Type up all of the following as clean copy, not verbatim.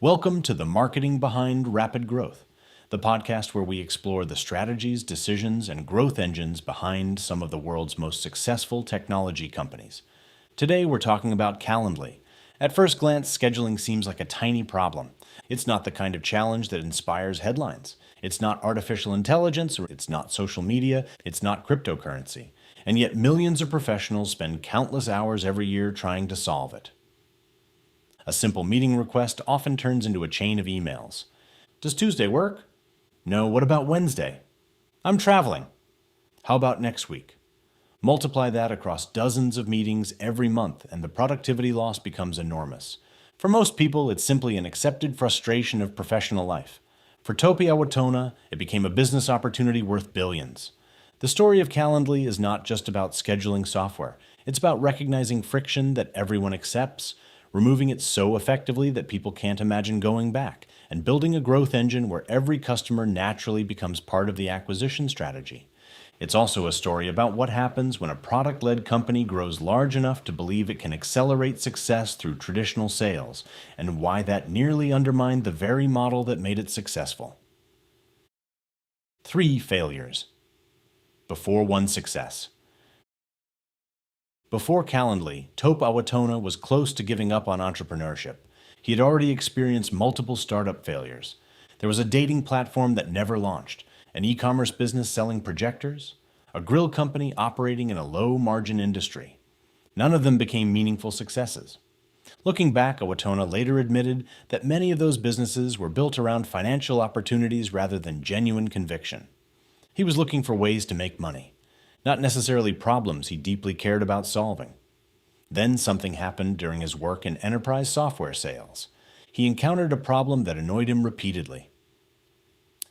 Welcome to the Marketing Behind Rapid Growth, the podcast where we explore the strategies, decisions, and growth engines behind some of the world's most successful technology companies. Today we're talking about Calendly. At first glance, scheduling seems like a tiny problem. It's not the kind of challenge that inspires headlines. It's not artificial intelligence, or it's not social media, it's not cryptocurrency. And yet millions of professionals spend countless hours every year trying to solve it. A simple meeting request often turns into a chain of emails. Does Tuesday work? No, what about Wednesday? I'm traveling. How about next week? Multiply that across dozens of meetings every month, and the productivity loss becomes enormous. For most people, it's simply an accepted frustration of professional life. For Topi Awotona, it became a business opportunity worth billions. The story of Calendly is not just about scheduling software. It's about recognizing friction that everyone accepts, removing it so effectively that people can't imagine going back, and building a growth engine where every customer naturally becomes part of the acquisition strategy. It's also a story about what happens when a product-led company grows large enough to believe it can accelerate success through traditional sales, and why that nearly undermined the very model that made it successful. 3 failures before one success. Before Calendly, Topi Awotona was close to giving up on entrepreneurship. He had already experienced multiple startup failures. There was a dating platform that never launched, an e-commerce business selling projectors, a grill company operating in a low-margin industry. None of them became meaningful successes. Looking back, Awotona later admitted that many of those businesses were built around financial opportunities rather than genuine conviction. He was looking for ways to make money, not necessarily problems he deeply cared about solving. Then something happened during his work in enterprise software sales. He encountered a problem that annoyed him repeatedly.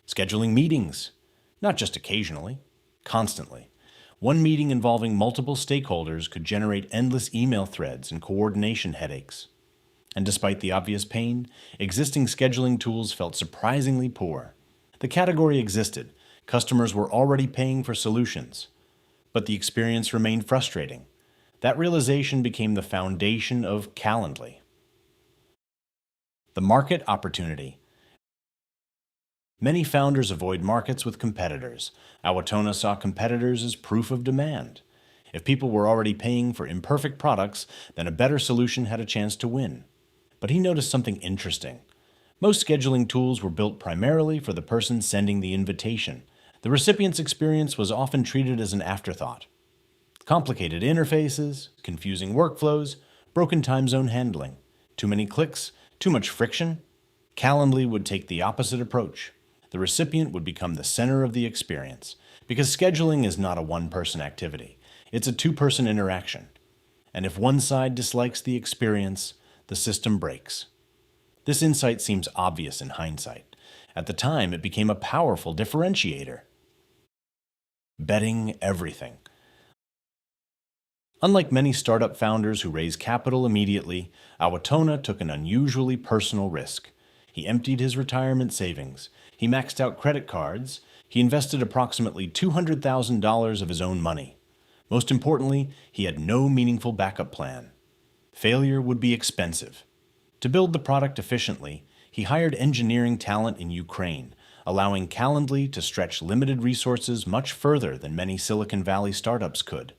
Scheduling meetings, not just occasionally, constantly. One meeting involving multiple stakeholders could generate endless email threads and coordination headaches. And despite the obvious pain, existing scheduling tools felt surprisingly poor. The category existed. Customers were already paying for solutions, but the experience remained frustrating. That realization became the foundation of Calendly. The market opportunity. Many founders avoid markets with competitors. Awotona saw competitors as proof of demand. If people were already paying for imperfect products, then a better solution had a chance to win. But he noticed something interesting. Most scheduling tools were built primarily for the person sending the invitation. The recipient's experience was often treated as an afterthought. Complicated interfaces, confusing workflows, broken time zone handling, too many clicks, too much friction. Calendly would take the opposite approach. The recipient would become the center of the experience, because scheduling is not a one-person activity. It's a two-person interaction. And if one side dislikes the experience, the system breaks. This insight seems obvious in hindsight. At the time, it became a powerful differentiator. Betting everything. Unlike many startup founders who raise capital immediately, Awotona took an unusually personal risk. He emptied his retirement savings. He maxed out credit cards. He invested approximately $200,000 of his own money. Most importantly, he had no meaningful backup plan. Failure would be expensive. To build the product efficiently, he hired engineering talent in Ukraine, allowing Calendly to stretch limited resources much further than many Silicon Valley startups could.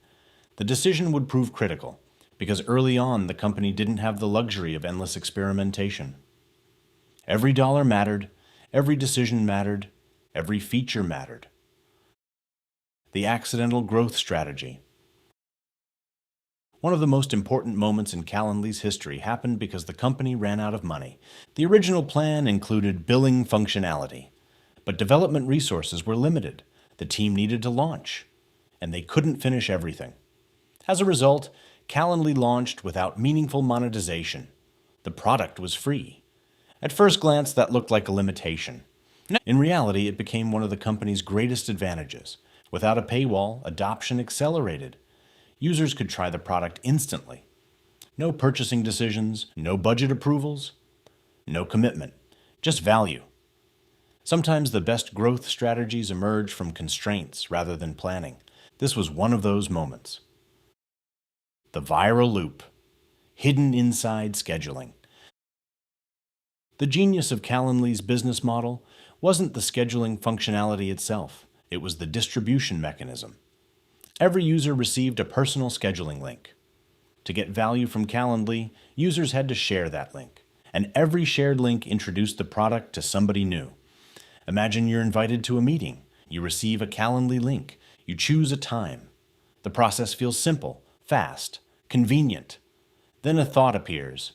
The decision would prove critical, because early on the company didn't have the luxury of endless experimentation. Every dollar mattered, every decision mattered, every feature mattered. The accidental growth strategy. One of the most important moments in Calendly's history happened because the company ran out of money. The original plan included billing functionality, but development resources were limited. The team needed to launch, and they couldn't finish everything. As a result, Calendly launched without meaningful monetization. The product was free. At first glance, that looked like a limitation. In reality, it became one of the company's greatest advantages. Without a paywall, adoption accelerated. Users could try the product instantly. No purchasing decisions, no budget approvals, no commitment, just value. Sometimes the best growth strategies emerge from constraints rather than planning. This was one of those moments. The viral loop, hidden inside scheduling. The genius of Calendly's business model wasn't the scheduling functionality itself, it was the distribution mechanism. Every user received a personal scheduling link. To get value from Calendly, users had to share that link, and every shared link introduced the product to somebody new. Imagine you're invited to a meeting. You receive a Calendly link. You choose a time. The process feels simple, fast, convenient. Then a thought appears.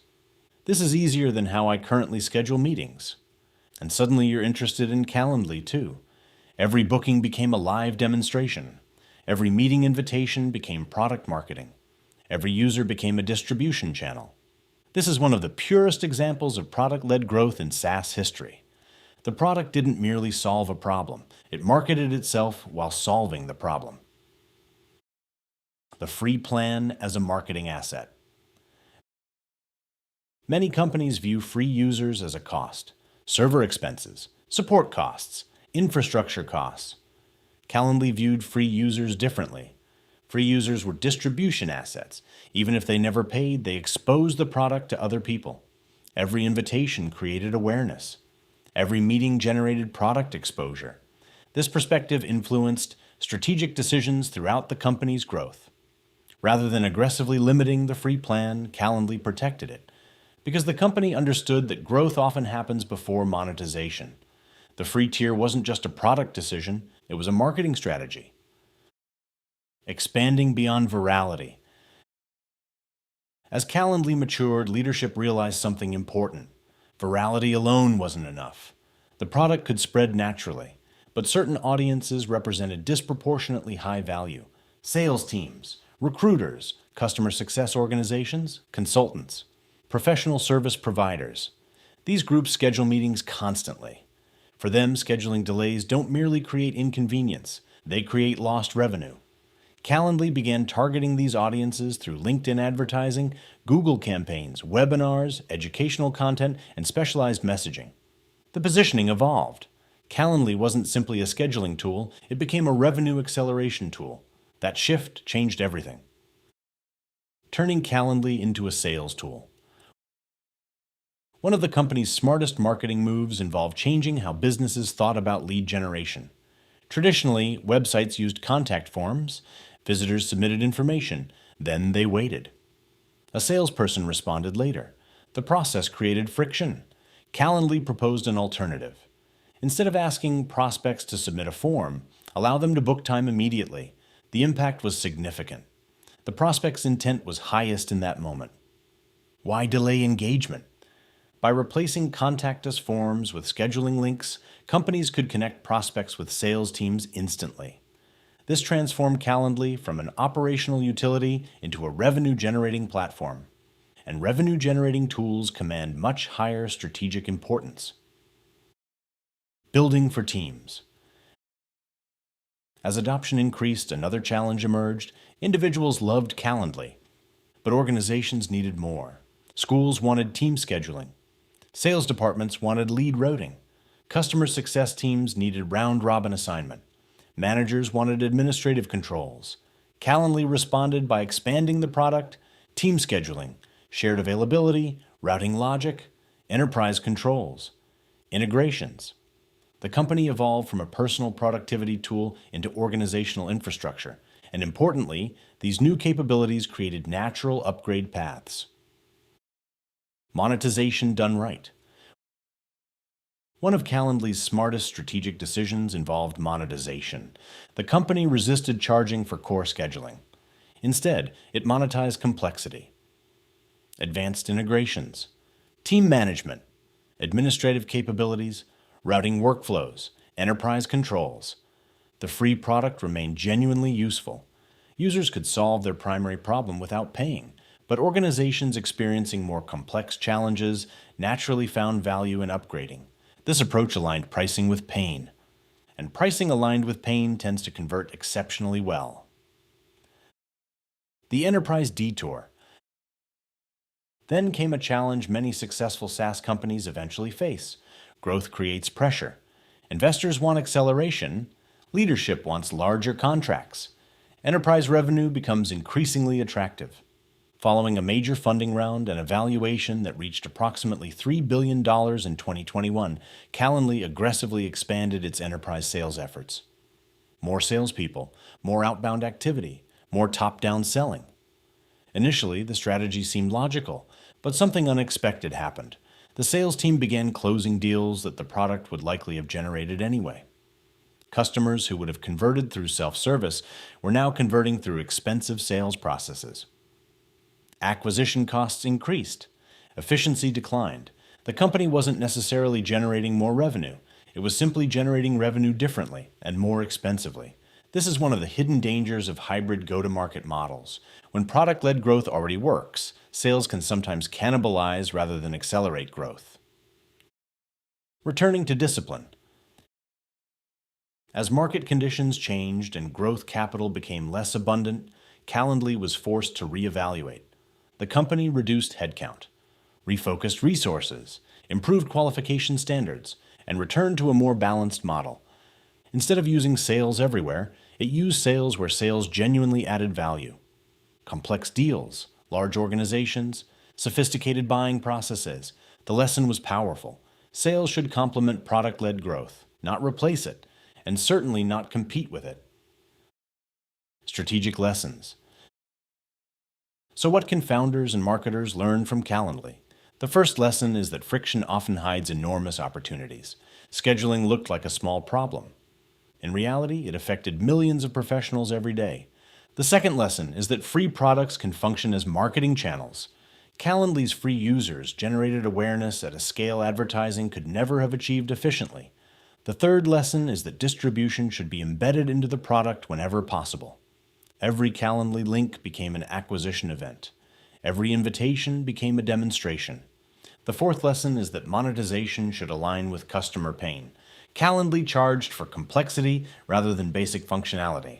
This is easier than how I currently schedule meetings. And suddenly you're interested in Calendly too. Every booking became a live demonstration. Every meeting invitation became product marketing. Every user became a distribution channel. This is one of the purest examples of product-led growth in SaaS history. The product didn't merely solve a problem. It marketed itself while solving the problem. The free plan as a marketing asset. Many companies view free users as a cost. Server expenses, support costs, infrastructure costs. Calendly viewed free users differently. Free users were distribution assets. Even if they never paid, they exposed the product to other people. Every invitation created awareness. Every meeting generated product exposure. This perspective influenced strategic decisions throughout the company's growth. Rather than aggressively limiting the free plan, Calendly protected it, because the company understood that growth often happens before monetization. The free tier wasn't just a product decision, it was a marketing strategy. Expanding beyond virality. As Calendly matured, leadership realized something important. Virality alone wasn't enough. The product could spread naturally, but certain audiences represented disproportionately high value. Sales teams, recruiters, customer success organizations, consultants, professional service providers. These groups schedule meetings constantly. For them, scheduling delays don't merely create inconvenience, they create lost revenue. Calendly began targeting these audiences through LinkedIn advertising, Google campaigns, webinars, educational content, and specialized messaging. The positioning evolved. Calendly wasn't simply a scheduling tool, it became a revenue acceleration tool. That shift changed everything. Turning Calendly into a sales tool. One of the company's smartest marketing moves involved changing how businesses thought about lead generation. Traditionally, websites used contact forms. Visitors submitted information, then they waited. A salesperson responded later. The process created friction. Calendly proposed an alternative. Instead of asking prospects to submit a form, allow them to book time immediately. The impact was significant. The prospect's intent was highest in that moment. Why delay engagement? By replacing contact us forms with scheduling links, companies could connect prospects with sales teams instantly. This transformed Calendly from an operational utility into a revenue-generating platform. And revenue-generating tools command much higher strategic importance. Building for teams. As adoption increased, another challenge emerged. Individuals loved Calendly, but organizations needed more. Schools wanted team scheduling. Sales departments wanted lead routing. Customer success teams needed round-robin assignment. Managers wanted administrative controls. Calendly responded by expanding the product, team scheduling, shared availability, routing logic, enterprise controls, integrations. The company evolved from a personal productivity tool into organizational infrastructure, and importantly, these new capabilities created natural upgrade paths. Monetization done right. One of Calendly's smartest strategic decisions involved monetization. The company resisted charging for core scheduling. Instead, it monetized complexity. Advanced integrations, team management, administrative capabilities, routing workflows, enterprise controls. The free product remained genuinely useful. Users could solve their primary problem without paying, but organizations experiencing more complex challenges naturally found value in upgrading. This approach aligned pricing with pain, and pricing aligned with pain tends to convert exceptionally well. The enterprise detour. Then came a challenge many successful SaaS companies eventually face. Growth creates pressure. Investors want acceleration. Leadership wants larger contracts. Enterprise revenue becomes increasingly attractive. Following a major funding round and a valuation that reached approximately $3 billion in 2021, Calendly aggressively expanded its enterprise sales efforts. More salespeople, more outbound activity, more top-down selling. Initially, the strategy seemed logical, but something unexpected happened. The sales team began closing deals that the product would likely have generated anyway. Customers who would have converted through self-service were now converting through expensive sales processes. Acquisition costs increased. Efficiency declined. The company wasn't necessarily generating more revenue. It was simply generating revenue differently and more expensively. This is one of the hidden dangers of hybrid go-to-market models. When product-led growth already works, sales can sometimes cannibalize rather than accelerate growth. Returning to discipline. As market conditions changed and growth capital became less abundant, Calendly was forced to reevaluate. The company reduced headcount, refocused resources, improved qualification standards, and returned to a more balanced model. Instead of using sales everywhere, it used sales where sales genuinely added value. Complex deals, large organizations, sophisticated buying processes. The lesson was powerful. Sales should complement product-led growth, not replace it, and certainly not compete with it. Strategic lessons. So what can founders and marketers learn from Calendly? The first lesson is that friction often hides enormous opportunities. Scheduling looked like a small problem. In reality, it affected millions of professionals every day. The second lesson is that free products can function as marketing channels. Calendly's free users generated awareness at a scale advertising could never have achieved efficiently. The third lesson is that distribution should be embedded into the product whenever possible. Every Calendly link became an acquisition event. Every invitation became a demonstration. The fourth lesson is that monetization should align with customer pain. Calendly charged for complexity rather than basic functionality.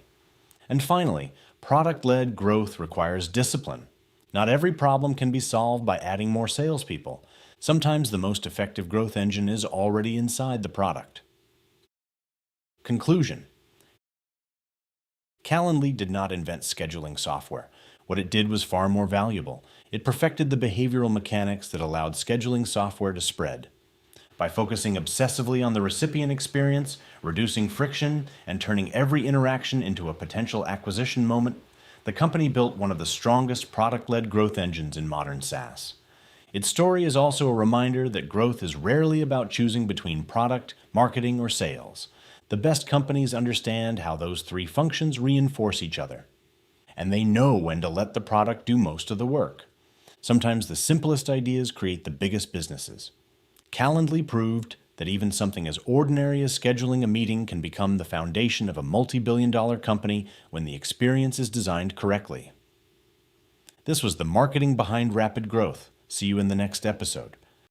And finally, product-led growth requires discipline. Not every problem can be solved by adding more salespeople. Sometimes the most effective growth engine is already inside the product. Conclusion. Calendly did not invent scheduling software. What it did was far more valuable. It perfected the behavioral mechanics that allowed scheduling software to spread. By focusing obsessively on the recipient experience, reducing friction, and turning every interaction into a potential acquisition moment, the company built one of the strongest product-led growth engines in modern SaaS. Its story is also a reminder that growth is rarely about choosing between product, marketing, or sales. The best companies understand how those three functions reinforce each other. And they know when to let the product do most of the work. Sometimes the simplest ideas create the biggest businesses. Calendly proved that even something as ordinary as scheduling a meeting can become the foundation of a multi-billion-dollar company when the experience is designed correctly. This was the marketing behind rapid growth. See you in the next episode.